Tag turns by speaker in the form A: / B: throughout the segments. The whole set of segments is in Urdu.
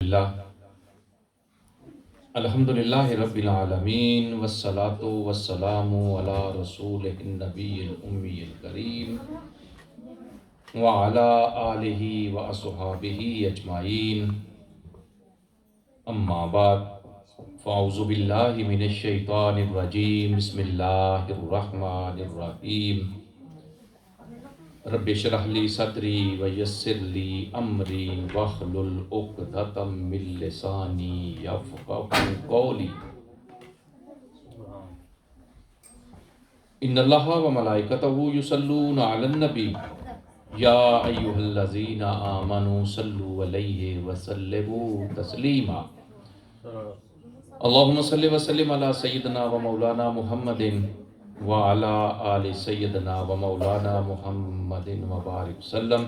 A: اللہ الحمدللہ رب العالمین والصلاة والسلام علی رسولہ النبی الامی الکریم وعلی آلہ واصحابہ اجمعین اما بعد فاعوذ باللہ من الشیطان الرجیم بسم اللہ الرحمن الرحیم رب اشرح لی صدری ویسر لی امری واحلل عقدۃ من لسانی یفقهوا قولی ان اللہ وملائکتہ یصلون علی النبی یا ایھا الذین آمنوا صلوا علیہ وسلموا تسلیما اللہم صل وسلم علی سیدنا و مولانا محمد وعلى آل سیدنا و مولانا محمد وبارک وسلم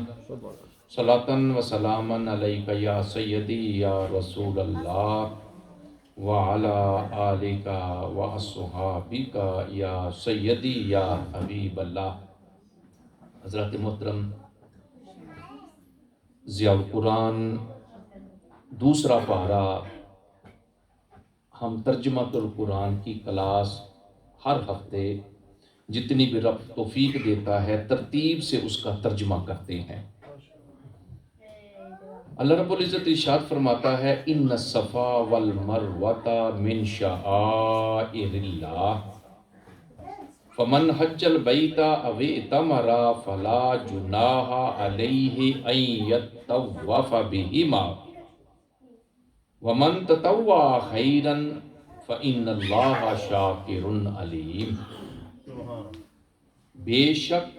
A: صلاة و سلاما علیک یا سیدی یا رسول اللہ وعلى آلک و اصحابک یا سیدی یا حبیب اللہ۔ حضرت محترم ضیاء القرآن دوسرا پارہ، ہم ترجمۃ القرآن کی کلاس ہر ہفتے جتنی بھی رب توفیق دیتا ہے ترتیب سے اس کا ترجمہ کرتے ہیں۔ اللہ رب العزت ارشاد فرماتا ہے ان الصفا والمروۃ من شعائر اللہ فمن حج البیت او اعتمر فلا جناح علیہ ان یطوف بہما ومن تطوع خیرا فإن اللہ شاکر علیم۔ بے شک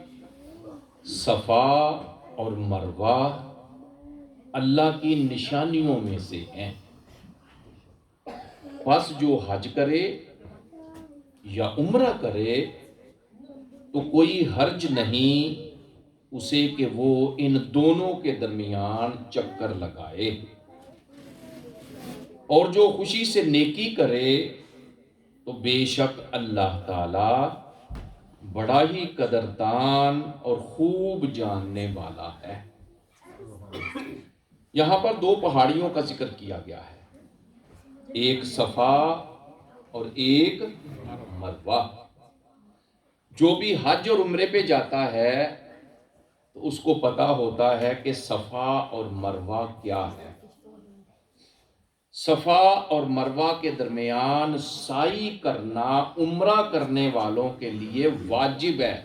A: صفا اور مروہ اللہ کی نشانیوں میں سے ہیں، پس جو حج کرے یا عمرہ کرے تو کوئی حرج نہیں اسے کہ وہ ان دونوں کے درمیان چکر لگائے، اور جو خوشی سے نیکی کرے تو بے شک اللہ تعالی بڑا ہی قدردان اور خوب جاننے والا ہے۔ یہاں پر دو پہاڑیوں کا ذکر کیا گیا ہے، ایک صفا اور ایک مروہ۔ جو بھی حج اور عمرے پہ جاتا ہے تو اس کو پتا ہوتا ہے کہ صفا اور مروہ کیا ہے۔ صفا اور مروہ کے درمیان سعی کرنا عمرہ کرنے والوں کے لیے واجب ہے۔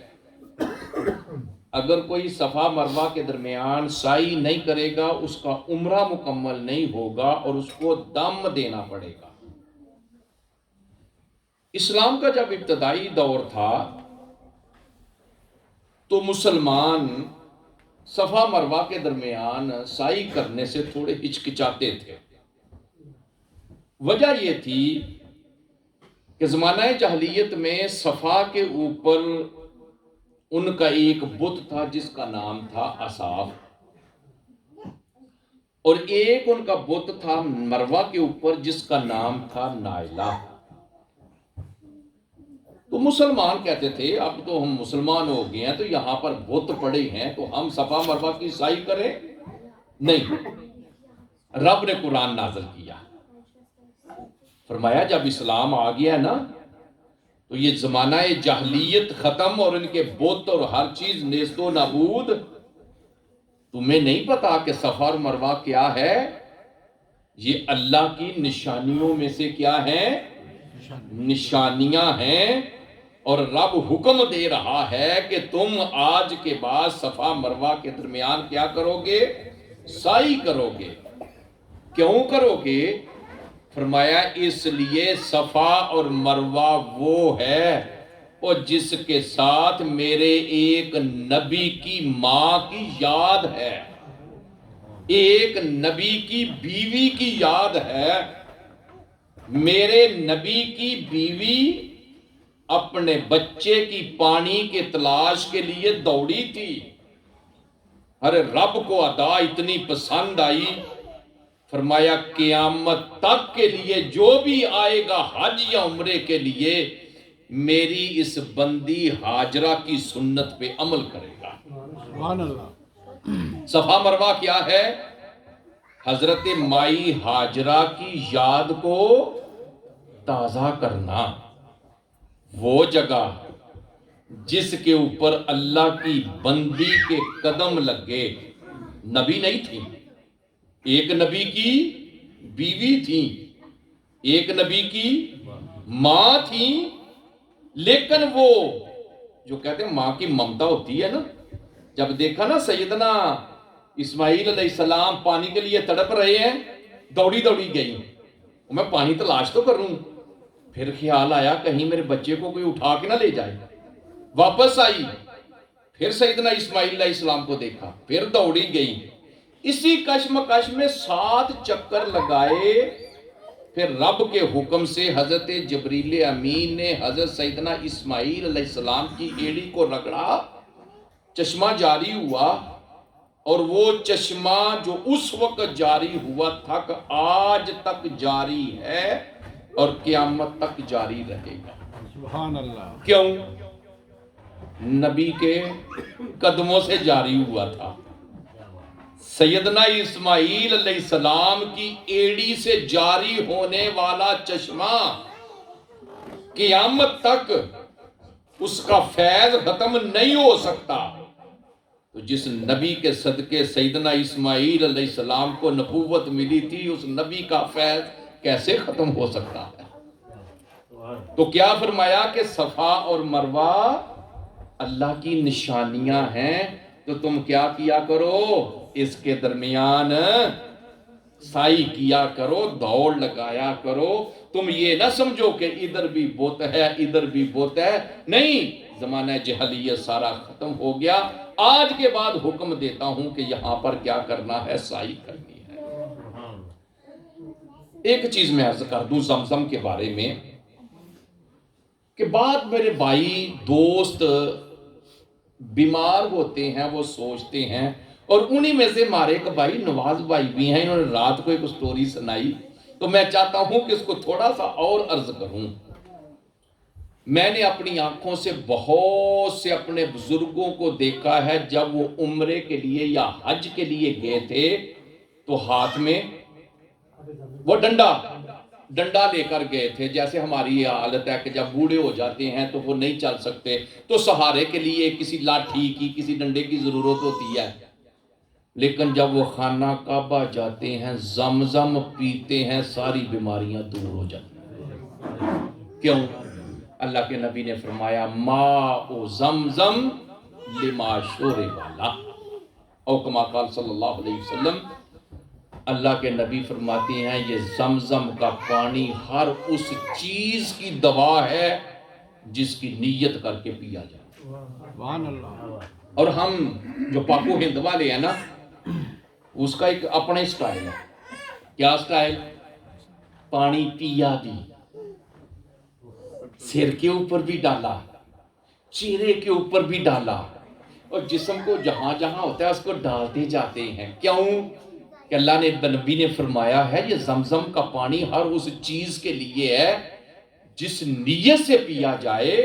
A: اگر کوئی صفا مروہ کے درمیان سعی نہیں کرے گا اس کا عمرہ مکمل نہیں ہوگا اور اس کو دم دینا پڑے گا۔ اسلام کا جب ابتدائی دور تھا تو مسلمان صفا مروہ کے درمیان سعی کرنے سے تھوڑے ہچکچاتے تھے۔ وجہ یہ تھی کہ زمانہ جاہلیت میں صفا کے اوپر ان کا ایک بت تھا جس کا نام تھا اصاف، اور ایک ان کا بت تھا مروہ کے اوپر جس کا نام تھا نائلہ۔ تو مسلمان کہتے تھے اب تو ہم مسلمان ہو گئے ہیں تو یہاں پر بت پڑے ہیں تو ہم صفا مروہ کی سعی کریں؟ نہیں۔ رب نے قرآن نازل کیا، فرمایا جب اسلام آ گیا نا تو یہ زمانہ جاہلیت ختم اور ان کے بت اور ہر چیز نیست و نابود۔ تمہیں نہیں پتا کہ صفا اور مروہ کیا ہے؟ یہ اللہ کی نشانیوں میں سے کیا ہیں؟ نشانیاں ہیں، اور رب حکم دے رہا ہے کہ تم آج کے بعد صفا مروہ کے درمیان کیا کرو گے؟ سعی کرو گے۔ کیوں کرو گے؟ فرمایا اس لیے صفا اور مروہ وہ ہے اور جس کے ساتھ میرے ایک نبی کی ماں کی یاد ہے، ایک نبی کی بیوی کی یاد ہے۔ میرے نبی کی بیوی اپنے بچے کی پانی کے تلاش کے لیے دوڑی تھی، ارے رب کو ادا اتنی پسند آئی، فرمایا قیامت تک کے لیے جو بھی آئے گا حج یا عمرے کے لیے میری اس بندی ہاجرہ کی سنت پہ عمل کرے گا۔
B: سبحان اللہ۔
A: صفا مروہ کیا ہے؟ حضرت مائی ہاجرہ کی یاد کو تازہ کرنا، وہ جگہ جس کے اوپر اللہ کی بندی کے قدم لگے، نبی نہیں تھی، ایک نبی کی بیوی تھی، ایک نبی کی ماں تھی، لیکن وہ جو کہتے ہیں ماں کی ممتا ہوتی ہے نا، جب دیکھا نا سیدنا اسماعیل علیہ السلام پانی کے لیے تڑپ رہے ہیں، دوڑی دوڑی گئی، میں پانی تلاش تو کروں، پھر خیال آیا کہیں میرے بچے کو کوئی اٹھا کے نہ لے جائے، واپس آئی، پھر سیدنا اسماعیل علیہ السلام کو دیکھا، پھر دوڑی گئی، اسی کشمکش میں 7 چکر لگائے، پھر رب کے حکم سے حضرت جبریل امین نے حضرت سیدنا اسماعیل علیہ السلام کی ایڑی کو رگڑا، چشمہ جاری ہوا، اور وہ چشمہ جو اس وقت جاری ہوا تھا کہ آج تک جاری ہے اور قیامت تک جاری رہے گا۔
B: سبحان اللہ۔
A: کیوں؟ نبی کے قدموں سے جاری ہوا تھا۔ سیدنا اسماعیل علیہ السلام کی ایڑی سے جاری ہونے والا چشمہ قیامت تک اس کا فیض ختم نہیں ہو سکتا، تو جس نبی کے صدقے سیدنا اسماعیل علیہ السلام کو نبوت ملی تھی، اس نبی کا فیض کیسے ختم ہو سکتا ہے؟ تو کیا فرمایا کہ صفا اور مروہ اللہ کی نشانیاں ہیں، تو تم کیا کیا کرو؟ اس کے درمیان سائی کیا کرو، دوڑ لگایا کرو۔ تم یہ نہ سمجھو کہ ادھر بھی بت ہے ادھر بھی بت ہے، نہیں، زمانہ جہلیت سارا ختم ہو گیا، آج کے بعد حکم دیتا ہوں کہ یہاں پر کیا کرنا ہے، سائی کرنی ہے۔ ایک چیز میں عرض کر دوں زمزم کے بارے میں، کہ بعد میرے بھائی دوست بیمار ہوتے ہیں، وہ سوچتے ہیں، اور انہی میں سے ہمارے ایک بھائی نواز بھائی بھی ہیں، انہوں نے رات کو ایک سٹوری سنائی، تو میں چاہتا ہوں کہ اس کو تھوڑا سا اور عرض کروں۔ میں نے اپنی آنکھوں سے بہت سے اپنے بزرگوں کو دیکھا ہے، جب وہ عمرے کے لیے یا حج کے لیے گئے تھے تو ہاتھ میں وہ ڈنڈا لے کر گئے تھے، جیسے ہماری یہ حالت ہے کہ جب بوڑھے ہو جاتے ہیں تو وہ نہیں چل سکتے، تو سہارے کے لیے کسی لاٹھی کی کسی ڈنڈے کی ضرورت ہوتی ہے، لیکن جب وہ خانہ کعبہ جاتے ہیں، زمزم پیتے ہیں، ساری بیماریاں دور ہو جاتی ہیں۔ کیوں؟ اللہ کے نبی نے فرمایا ماء زمزم لما شرب والا، او کما قال صلی اللہ علیہ وسلم، اللہ کے نبی فرماتے ہیں یہ زمزم کا پانی ہر اس چیز کی دوا ہے جس کی نیت کر کے پیا جائے۔
B: سبحان اللہ۔
A: اور ہم جو پاکو ہند والے ہیں نا، اس کا ایک اپنے سٹائل ہے۔ کیا سٹائل؟ پانی پیا بھی، سر کے اوپر بھی ڈالا، چہرے کے اوپر بھی ڈالا، اور جسم کو جہاں جہاں ہوتا ہے اس کو ڈالتے جاتے ہیں۔ کیوں؟ کہ اللہ نے نبی نے فرمایا ہے یہ زمزم کا پانی ہر اس چیز کے لیے ہے جس نیت سے پیا جائے۔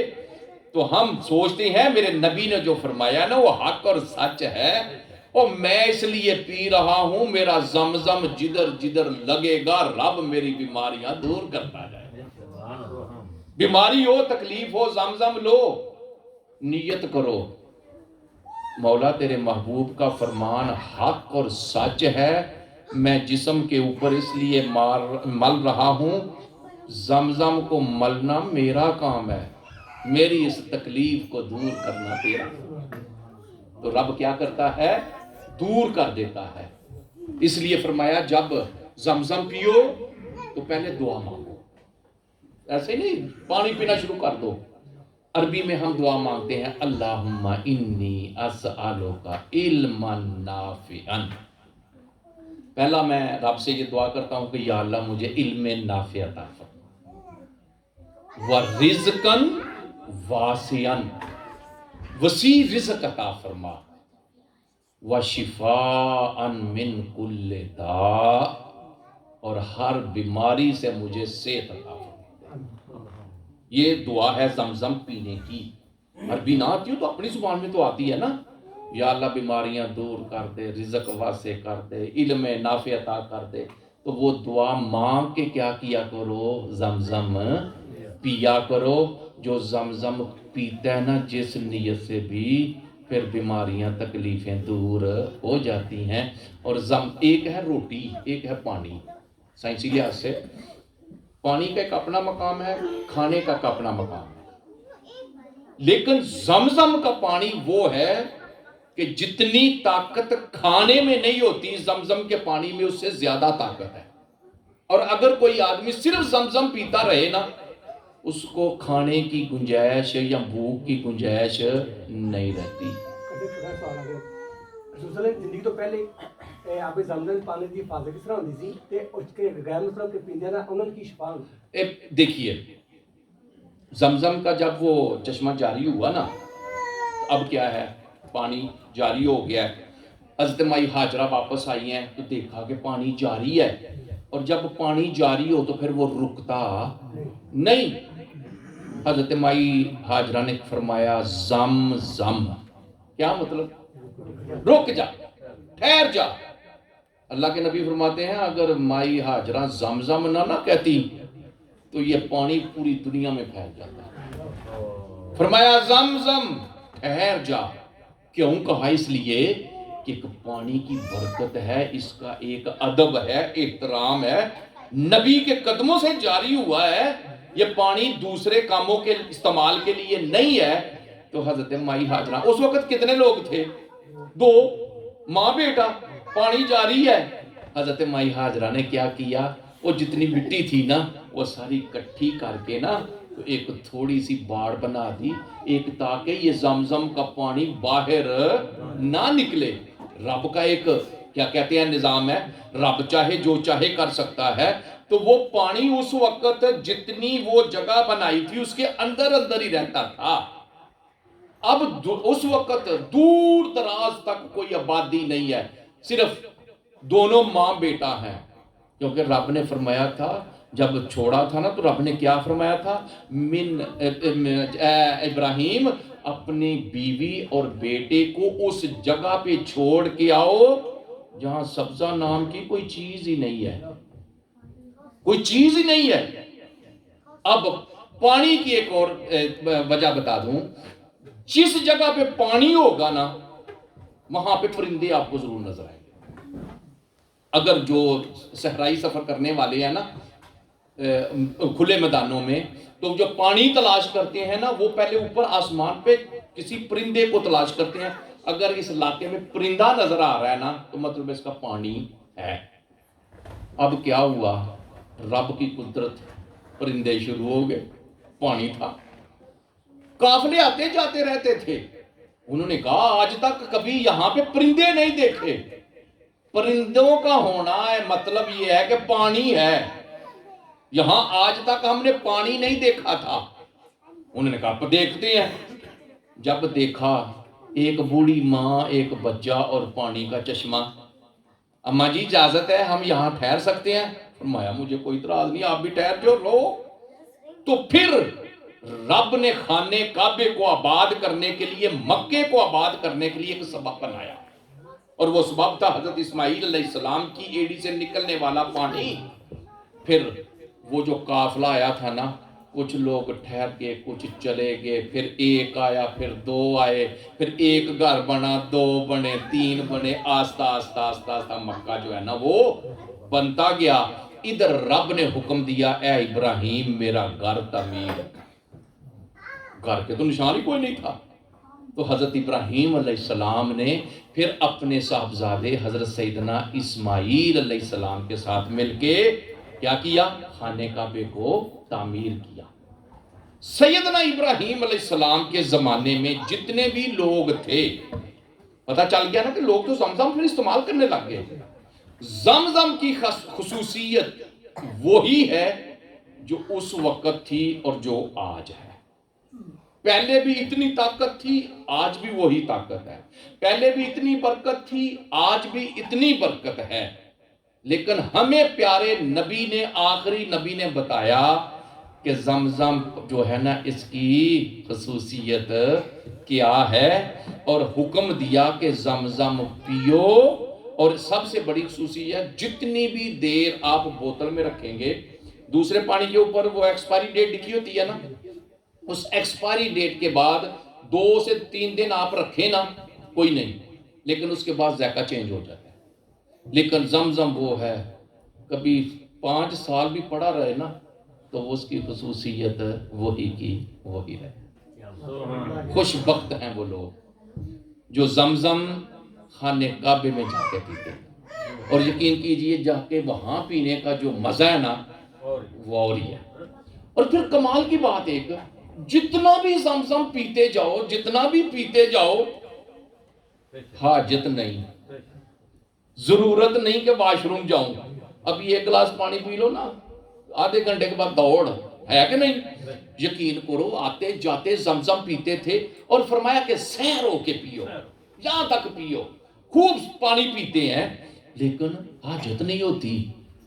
A: تو ہم سوچتے ہیں میرے نبی نے جو فرمایا نا وہ حق اور سچ ہے، اور میں اس لیے پی رہا ہوں، میرا زمزم جدھر جدھر لگے گا رب میری بیماریاں دور کرتا جائے۔ بیماری ہو، تکلیف ہو، زمزم لو، نیت کرو مولا تیرے محبوب کا فرمان حق اور سچ ہے، میں جسم کے اوپر اس لیے مل رہا ہوں، زمزم کو ملنا میرا کام ہے، میری اس تکلیف کو دور کرنا تیرا۔ تو رب کیا کرتا ہے؟ دور کر دیتا ہے۔ اس لیے فرمایا جب زمزم پیو تو پہلے دعا مانگو، ایسے نہیں پانی پینا شروع کر دو۔ عربی میں ہم دعا مانگتے ہیں اللہم انی اسألک علما نافعا، پہلا میں رب سے یہ دعا کرتا ہوں کہ یا اللہ مجھے علم نافع عطا فرما، ورزقا واسعا، وسیع رزق عطا فرما، وشفاء من کل داء، اور ہر بیماری سے مجھے صحت عطا فرما۔ یہ دعا ہے زمزم پینے کی۔ عربی نہ آتی ہو تو اپنی زبان میں تو آتی ہے نا، یا اللہ بیماریاں دور کر دے، رزق واسع کر دے، علم نافع عطا کر دے، تو وہ دعا مانگ کے کیا کیا کرو، زمزم پیا کرو۔ جو زمزم پیتا ہے نا جس نیت سے بھی، پھر بیماریاں تکلیفیں دور ہو جاتی ہیں۔ اور ایک ہے روٹی، ایک ہے پانی۔ سائنسی لحاظ سے پانی کا ایک اپنا مقام ہے، کھانے کا اپنا مقام ہے، لیکن زمزم کا پانی وہ ہے کہ جتنی طاقت کھانے میں نہیں ہوتی، زمزم کے پانی میں اس سے زیادہ طاقت ہے۔ اور اگر کوئی آدمی صرف زمزم پیتا رہے نا، اس کو کھانے کی گنجائش یا بھوک کی گنجائش نہیں رہتی۔
C: زندگی تو پہلے آپ زمزم پانی کی حفاظت کس طرح ہوتی سی تے اس کے غیر مسلم کے پیندے نا انہوں کی شفا ہوتی؟
A: دیکھیے زمزم کا جب وہ چشمہ جاری ہوا نا، اب کیا ہے، پانی جاری ہو گیا ہے۔ حضرت مائی ہاجرہ واپس آئی ہیں تو دیکھا کہ پانی جاری ہے، اور جب پانی جاری ہو تو پھر وہ رکتا نہیں۔ حضرت مائی ہاجرہ نے فرمایا زم زم، کیا مطلب؟ رک جا، ٹھہر جا۔ اللہ کے نبی فرماتے ہیں اگر مائی ہاجرہ زمزم نہ کہتی تو یہ پانی پوری دنیا میں پھیل جاتا۔ فرمایا زمزم، ٹھہر جا۔ کیوں کہا؟ اس لیے کہ ایک پانی کی برکت ہے، اس کا ایک ادب ہے، احترام ہے، نبی کے قدموں سے جاری ہوا ہے۔ یہ پانی دوسرے کاموں کے استعمال کے لیے نہیں ہے۔ تو حضرت مائی ہاجرہ، اس وقت کتنے لوگ تھے؟ 2، ماں بیٹا، پانی جاری ہے۔ حضرت مائی ہاجرہ نے کیا کیا، وہ جتنی مٹی تھی نا وہ ساری کٹھی کر کے نا تو ایک تھوڑی سی باڑ بنا دی، ایک تاکہ یہ زمزم کا پانی باہر نہ نکلے۔ رب کا ایک کیا کہتے ہیں نظام ہے، رب چاہے جو چاہے کر سکتا ہے۔ تو وہ پانی اس وقت جتنی وہ جگہ بنائی تھی اس کے اندر اندر ہی رہتا تھا۔ اب اس وقت دور دراز تک کوئی آبادی نہیں ہے، صرف دونوں ماں بیٹا ہیں، کیونکہ رب نے فرمایا تھا جب چھوڑا تھا نا تو رب نے کیا فرمایا تھا، ابراہیم اپنی بیوی اور بیٹے کو اس جگہ پہ چھوڑ کے آؤ جہاں سبزہ نام کی کوئی چیز ہی نہیں ہے، کوئی چیز ہی نہیں ہے۔ اب پانی کی ایک اور وجہ بتا دوں، جس جگہ پہ پانی ہوگا نا وہاں پہ پرندے آپ کو ضرور نظر آئیں گے۔ اگر جو صحرائی سفر کرنے والے ہیں نا کھلے میدانوں میں، تو جو پانی تلاش کرتے ہیں نا وہ پہلے اوپر آسمان پہ کسی پرندے کو تلاش کرتے ہیں۔ اگر اس علاقے میں پرندہ نظر آ رہا ہے نا تو مطلب اس کا پانی ہے۔ اب کیا ہوا، رب کی قدرت، پرندے شروع ہو گئے، پانی تھا، قافلے آتے جاتے رہتے تھے۔ انہوں نے کہا آج تک کبھی یہاں پہ پرندے نہیں دیکھے۔ پرندوں کا ہونا ہے مطلب یہ ہے کہ پانی ہے، یہاں آج تک ہم نے پانی نہیں دیکھا تھا۔ انہوں نے کہا دیکھتے ہیں۔ جب دیکھا ایک بوڑھی ماں، ایک بچہ اور پانی کا چشمہ۔ اماں جی اجازت ہے ہم یہاں ٹھہر سکتے ہیں؟ فرمایا مجھے کوئی اعتراض نہیں، آپ بھی ٹھہر جو رہو۔ تو پھر رب نے خانے کعبے کو آباد کرنے کے لیے، مکے کو آباد کرنے کے لیے ایک سبب بنایا، اور وہ سبب تھا حضرت اسماعیل علیہ السلام کی ایڑی سے نکلنے والا پانی۔ پھر وہ جو قافلہ آیا تھا نا، کچھ لوگ ٹھہر گئے، کچھ چلے گئے، پھر ایک آیا، پھر 2 آئے، پھر ایک گھر بنا، 2 بنے، 3 بنے، آہستہ آہستہ آہستہ آہستہ مکہ جو ہے نا وہ بنتا گیا۔ ادھر رب نے حکم دیا اے ابراہیم میرا گھر تعمیر، گھر کے تو نشان ہی کوئی نہیں تھا۔ تو حضرت ابراہیم علیہ السلام نے پھر اپنے صاحبزادے حضرت سیدنا اسماعیل علیہ السلام کے ساتھ مل کے کیا کیا، خانے کعبے کو تعمیر کیا۔ سیدنا ابراہیم علیہ السلام کے زمانے میں جتنے بھی لوگ تھے، پتہ چل گیا نا کہ لوگ تو زمزم پھر استعمال کرنے لگ گئے۔ زمزم کی خصوصیت وہی ہے جو اس وقت تھی اور جو آج ہے۔ پہلے بھی اتنی طاقت تھی، آج بھی وہی طاقت ہے۔ پہلے بھی اتنی برکت تھی، آج بھی اتنی برکت ہے۔ لیکن ہمیں پیارے نبی نے، آخری نبی نے بتایا کہ زمزم جو ہے نا اس کی خصوصیت کیا ہے، اور حکم دیا کہ زمزم پیو، اور سب سے بڑی خصوصیت جتنی بھی دیر آپ بوتل میں رکھیں گے، دوسرے پانی کے اوپر وہ ایکسپائری ڈیٹ لکھی ہوتی ہے نا، اس ایکسپائری ڈیٹ کے بعد 2 سے 3 دن آپ رکھیں نا کوئی نہیں، لیکن اس کے بعد ذائقہ چینج ہو جاتا ہے۔ لیکن زمزم وہ ہے کبھی 5 سال بھی پڑا رہے نا تو اس کی خصوصیت وہی کی وہی رہے۔ خوش بخت ہیں وہ لوگ جو زمزم خانے کعبے میں جا کے پیتے ہیں، اور یقین کیجئے جا کے وہاں پینے کا جو مزہ ہے نا وہ اور ہی ہے۔ اور پھر کمال کی بات ایک، جتنا بھی زمزم پیتے جاؤ، جتنا بھی پیتے جاؤ، حاجت نہیں، ضرورت نہیں کہ واش روم جاؤں، ابھی 1 گلاس پانی پی لو نا، آدھے گھنٹے کے بعد دوڑ ہے کہ نہیں؟ یقین کرو آتے جاتے زمزم پیتے تھے، اور فرمایا کہ سیر ہو کے پیو، یہاں تک پیو، خوب پانی پیتے ہیں، لیکن حاجت نہیں ہوتی۔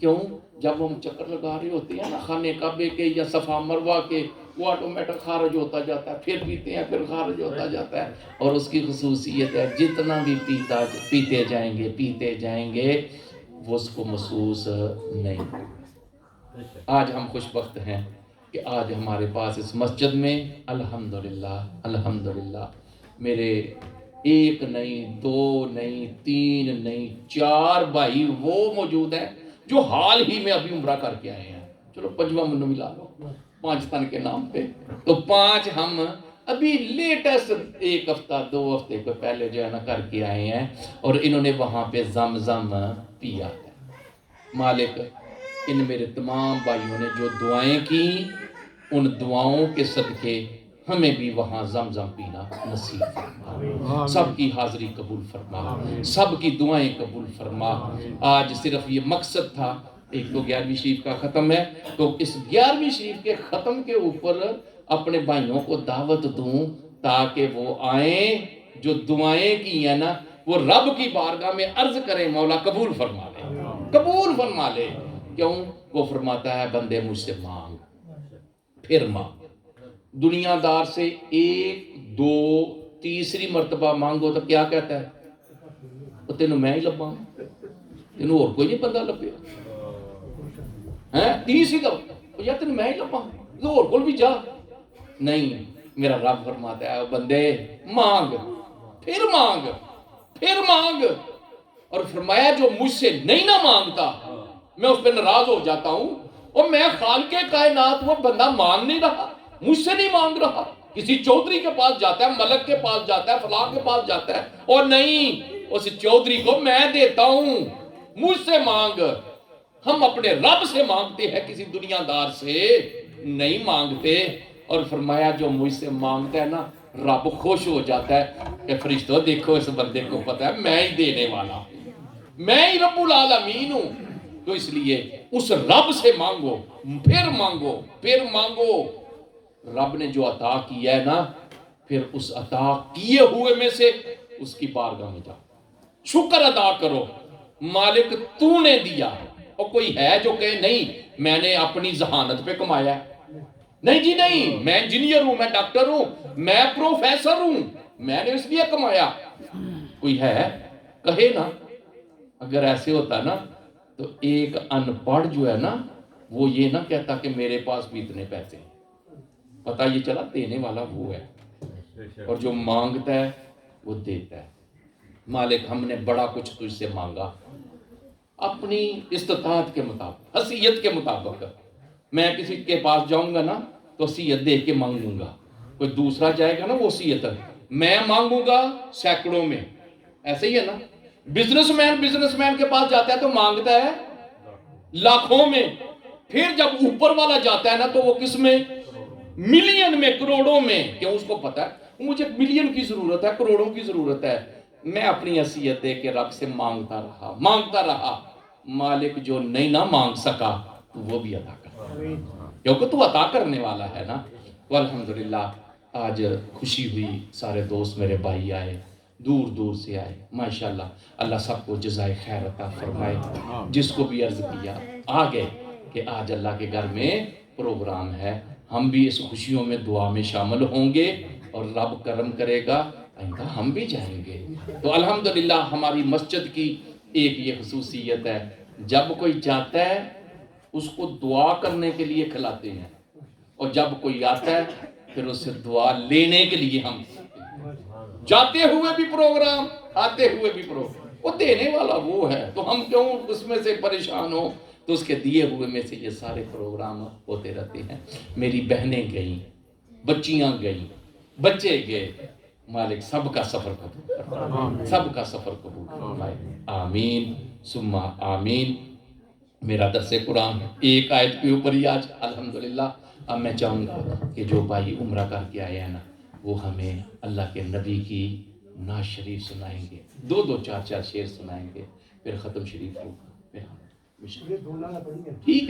A: کیوں؟ جب ہم چکر لگا رہے ہوتے ہیں نا خانے کعبے کے یا صفا مروہ کے، وہ آٹومیٹک خارج ہوتا جاتا ہے، پھر پیتے ہیں، پھر خارج ہوتا جاتا ہے، اور اس کی خصوصیت ہے جتنا بھی پیتے جائیں گے وہ اس کو محسوس نہیں۔ آج ہم خوش بخت ہیں کہ آج ہمارے پاس اس مسجد میں الحمدللہ میرے 1 نہیں 2 نہیں 3 نہیں 4 بھائی وہ موجود ہیں جو حال ہی میں ابھی عمرہ کر کے آئے ہیں۔ چلو 5واں منو ملا لو 5 تن کے نام پہ، تو 5 ہم ابھی لیٹسٹ 1 ہفتہ 2 ہفتے کو پہلے جو ہے نا کر کے آئے ہیں، اور انہوں نے وہاں پہ زمزم پیا ہے۔ مالک ان میرے تمام بھائیوں نے جو دعائیں کی، ان دعاؤں کے صدقے ہمیں بھی وہاں زمزم پینا نصیب فرما، سب کی حاضری قبول فرما، سب کی دعائیں قبول فرما۔ آج صرف یہ مقصد تھا، ایک تو 11ویں شریف کا ختم ہے، تو اس 11ویں شریف کے ختم کے اوپر اپنے بھائیوں کو دعوت دوں تاکہ وہ آئیں، جو دعائیں کی ہیں نا وہ رب کی بارگاہ میں عرض کریں، مولا قبول فرما لے، قبول فرما لے۔ کیوں؟ وہ فرماتا ہے بندے مجھ سے مانگ پھر مانگ، دنیا دار سے 1 2 تیسری مرتبہ مانگو تو کیا کہتا ہے؟ تو تینوں میں ہی لبا ہوں، تینوں اور کوئی نہیں بندہ لبے ہیں، تیسری دفعہ یا تینوں میں ہی لبا ہوں تو اور کول بھی جا نہیں۔ میرا رب فرماتا ہے بندے مانگ پھر مانگ پھر مانگ، اور فرمایا جو مجھ سے نہیں نہ مانگتا میں اس پہ ناراض ہو جاتا ہوں، اور میں خالق کائنات، وہ بندہ مانگ نہیں رہا، مجھ سے نہیں مانگ رہا، کسی چودھری کے پاس جاتا ہے، ملک کے پاس جاتا ہے، فلاں کے پاس جاتا ہے، اور نہیں، اس چودھری کو میں دیتا ہوں، مجھ سے مانگ۔ ہم اپنے رب سے مانگتے ہیں، کسی دنیا دار سے نہیں مانگتے، اور فرمایا جو مجھ سے مانگتا ہے نا رب خوش ہو جاتا ہے کہ فرشتوں دیکھو اس بندے کو پتا ہے میں ہی دینے والا ہوں، میں ہی رب العالمین ہوں۔ تو اس لیے اس رب سے مانگو پھر مانگو پھر مانگو، رب نے جو عطا کیا ہے نا پھر اس عطا کیے ہوئے میں سے اس کی بارگاہ میں جاؤ، شکر ادا کرو، مالک تو نے دیا۔ اور کوئی ہے جو کہے نہیں میں نے اپنی ذہانت پہ کمایا ہے، نہیں جی نہیں، میں انجینئر ہوں، میں ڈاکٹر ہوں، میں پروفیسر ہوں، میں نے اس لیے کمایا، کوئی ہے کہے نا۔ اگر ایسے ہوتا نا تو ایک ان پڑھ جو ہے نا وہ یہ نہ کہتا کہ میرے پاس بھی اتنے پیسے ہیں، پتہ یہ چلا دینے والا وہ ہے، اور جو مانگتا ہے وہ دیتا ہے۔ مالک ہم نے بڑا کچھ تجھ سے مانگا، اپنی استطاعت کے مطابق، حیثیت کے مطابق۔ میں کسی کے پاس جاؤں گا نا تو حیثیت دیکھ کے مانگوں گا، کوئی دوسرا جائے گا نا وہ حیثیت میں مانگوں گا سینکڑوں میں، ایسے ہی ہے نا۔ بزنس مین کے پاس جاتا ہے تو مانگتا ہے لاکھوں میں، پھر جب اوپر والا جاتا ہے نا تو وہ کس میں؟ ملین میں، کروڑوں میں۔ کیوں؟ اس کو پتا ہے مجھے ملین کی ضرورت ہے، کروڑوں کی ضرورت ہے۔ میں اپنی حیثیت دے کے رب سے مانگتا رہا، مالک جو نہیں نہ مانگ سکا تو وہ بھی عطا کر، کیونکہ تو عطا کرنے والا ہے نا۔ والحمدللہ آج خوشی ہوئی، سارے دوست میرے بھائی آئے، دور دور سے آئے، ماشاءاللہ اللہ سب کو جزائے خیر عطا فرمائے۔ جس کو بھی عرض کیا آ گئے کہ آج اللہ کے گھر میں پروگرام ہے، ہم بھی اس خوشیوں میں دعا میں شامل ہوں گے اور رب کرم کرے گا آئندہ ہم بھی جائیں گے۔ تو الحمدللہ ہماری مسجد کی ایک یہ خصوصیت ہے، جب کوئی جاتا ہے اس کو دعا کرنے کے لیے کھلاتے ہیں، اور جب کوئی آتا ہے پھر اس سے دعا لینے کے لیے ہم جاتے ہوئے بھی پروگرام، آتے ہوئے بھی پروگرام، وہ دینے والا وہ ہے، تو ہم کیوں اس میں سے پریشان ہوں؟ تو اس کے دیے ہوئے میں سے یہ سارے پروگرام ہوتے رہتے ہیں۔ میری بہنیں گئیں، بچیاں گئیں، بچے گئے، مالک سب کا سفر قبول فرمائے، سب کا سفر قبول فرمائے، آمین ثم آمین۔ میرا درس قرآن ایک آیت کے اوپر ہی آج الحمدللہ۔ اب میں چاہوں گا کہ جو بھائی عمرہ کر کے آئے ہیں نا، وہ ہمیں اللہ کے نبی کی نعت شریف سنائیں گے، دو دو چار چار شعر سنائیں گے، پھر ختم شریف ہوگا، پھر ہم
C: یہ دو نانا پڑھی ہیں۔
A: ٹھیک ہے۔